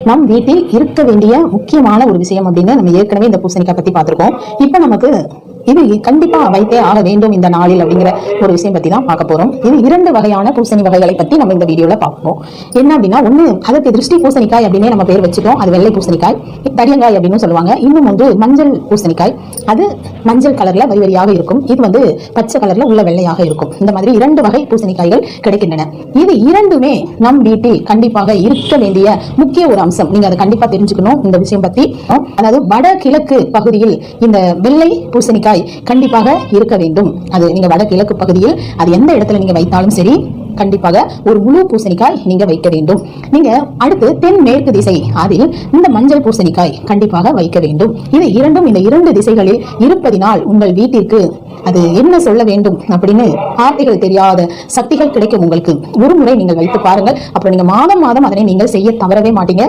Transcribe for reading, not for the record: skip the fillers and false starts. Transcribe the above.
நம் வீட்டில் இருக்க வேண்டிய முக்கியமான ஒரு விஷயம் அப்படின்னு நம்ம ஏற்கனவே இந்த பூசணிக்காய் பத்தி பார்த்திருக்கோம். இப்ப நமக்கு இது கண்டிப்பா வைத்தே ஆக வேண்டும் இந்த நாளில் அப்படிங்கிற ஒரு விஷயம் பத்தி தான் பார்க்க போறோம். இது 2 வகையான பூசணி வகைகளை பத்தி நம்ம இந்த வீடியோல பார்ப்போம். என்ன அப்படின்னா, ஒண்ணு அதற்கு திருஷ்டி பூசணிக்காய் அப்படின்னு நம்ம பேர் வச்சுட்டோம். அது வெள்ளை பூசணிக்காய், தடியங்காய் அப்படின்னு சொல்லுவாங்க. இன்னும் ஒன்று மஞ்சள் பூசணிக்காய். அது மஞ்சள் கலர்ல வரிவரியாக இருக்கும். இது வந்து பச்சை கலர்ல உள்ள வெள்ளையாக இருக்கும். இந்த மாதிரி 2 வகை பூசணிக்காய்கள் கிடைக்கின்றன. இது இரண்டுமே நம் வீட்டில் கண்டிப்பாக இருக்க வேண்டிய முக்கிய ஒரு அம்சம். நீங்க அதை கண்டிப்பா தெரிஞ்சுக்கணும் இந்த விஷயம் பத்தி. அதாவது வடகிழக்கு பகுதியில் இந்த வெள்ளை பூசணிக்காய் கண்டிப்பாக இருக்க வேண்டும். அது நீங்க வடகிழக்கு பகுதியில் அது எந்த இடத்துல நீங்க வைத்தாலும் சரி, கண்டிப்பாக ஒரு முழு பூசணிக்காய் நீங்க வைக்க வேண்டும். நீங்க அடுத்து தென் மேற்கு திசை, அதில் இந்த மஞ்சள் பூசணிக்காய் கண்டிப்பாக வைக்க வேண்டும். இது இரண்டும் இந்த 2 திசைகளில் இருப்பதினால் உங்கள் வீட்டிற்கு அது என்ன சொல்ல வேண்டும் அப்படின்னு வார்த்தைகள் தெரியாத சக்திகள் கிடைக்கும். உங்களுக்கு ஒரு முறை நீங்கள் வைத்து பாருங்கள். அப்புறம் நீங்க மாதம் மாதம் அதனை நீங்கள் செய்ய தவறவே மாட்டீங்க.